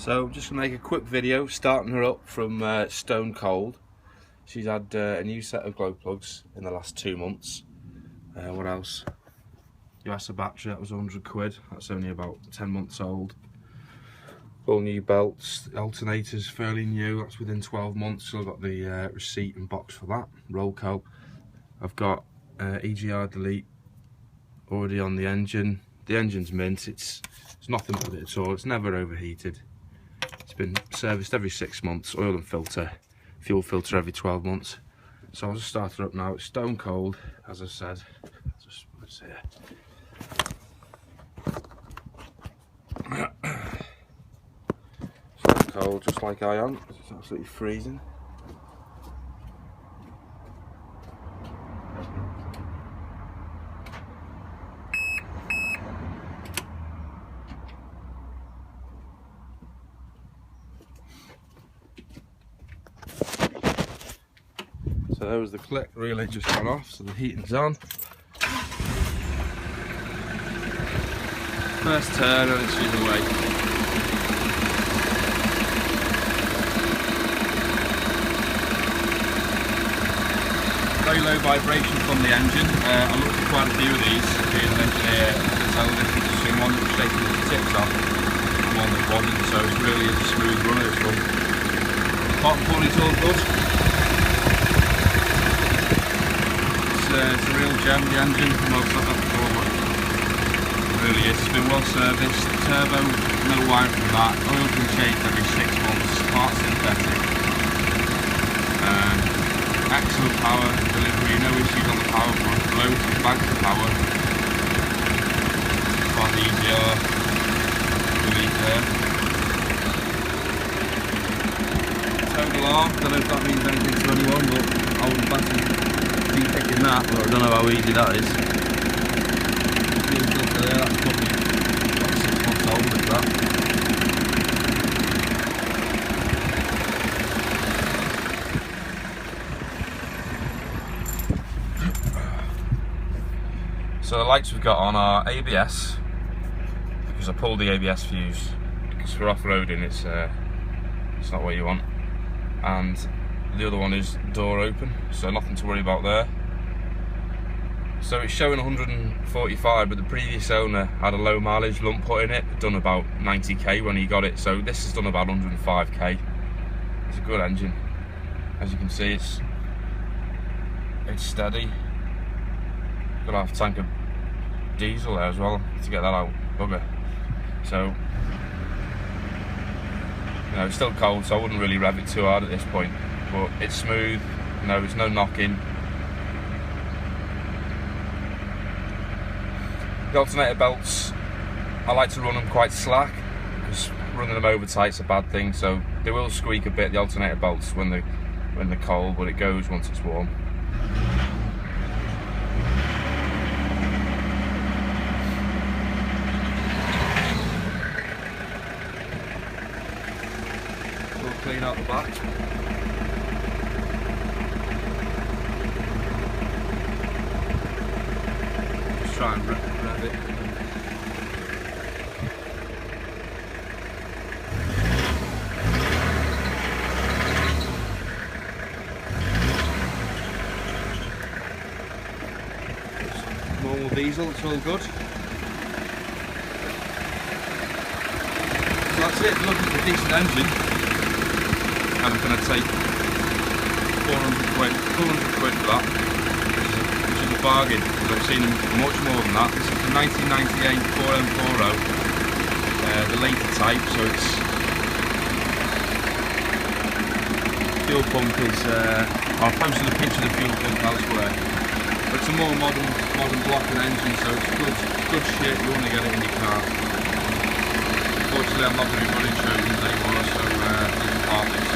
So I'm just going to make a quick video starting her up from stone cold. She's had a new set of glow plugs in the last 2 months. What else? US battery, that was 100 quid. That's only about 10 months old. All new belts, the alternator's fairly new, that's within 12 months. So I've got the receipt and box for that, Rollco. I've got EGR delete already on the engine. The engine's mint, it's nothing with it at all, it's never overheated. It's been serviced every 6 months, oil and filter, fuel filter every 12 months. So I'll just start her up now. It's stone cold, as I said. Just put it here. Stone cold, just like I am. It's absolutely freezing. So there was the click, relay just gone off, so the heating's on. First turn and it's she's away. Very low vibration from the engine. I looked at quite a few of these, being an engineer, to tell the difference between one that was shaking its tips off and one that wasn't, so it really is a smooth runner, this one. Apart from it's all good. It's a real gem, the engine. Well, it's not that before, but it really is. It's been well serviced. Turbo, no wiring from that. Oil's been changed every 6 months. Parts synthetic. Excellent power delivery. No issues on the power front. Loads of bags of power. Quite easier. Delete there. Tone alarm. Don't know if that means anything to anyone, but I wouldn't fancy picking that, but I don't know how easy that is. Fuel filter there, that's probably about 6 months old with that. So the lights we've got on are ABS, because I pulled the ABS fuse, because for off-roading it's not what you want. And the other one is door open, so nothing to worry about there. So it's showing 145, but the previous owner had a low mileage lump put in it, done about 90k when he got it, so this has done about 105k. It's a good engine. As you can see, it's steady. Got half a tank of diesel there as well to get that out, bugger. So, you know, it's still cold, so I wouldn't really rev it too hard at this point. But it's smooth, you know, there's no knocking. The alternator belts, I like to run them quite slack, because running them over tight's a bad thing, so they will squeak a bit, the alternator belts, when they're cold, but it goes once it's warm. We'll clean out the back. Try and rev it. Normal diesel, it's all good. So that's it, looking at a decent engine. And I'm going to take 400 quid for that. Bargain, because I've seen them much more than that. This is the 1998 4M40, the later type, so it's fuel pump is I'll post a picture of the fuel pump elsewhere, but it's a more modern block and engine, so it's good shit. You want to get it in your car. Unfortunately I'm not going to be running Shoguns anymore, so this is part of this.